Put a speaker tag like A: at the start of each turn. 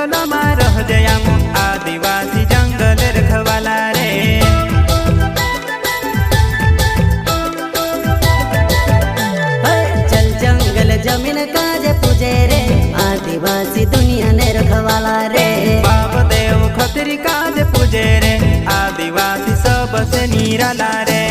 A: जंगल में रह जयाम आदिवासी जंगल रखवाला रे।
B: चल जंगल जमीन काजे पूजे रे आदिवासी दुनिया ने रखवाला रे।
A: बाप देव खतरी काज पूजे रे आदिवासी सबसे निराला रे।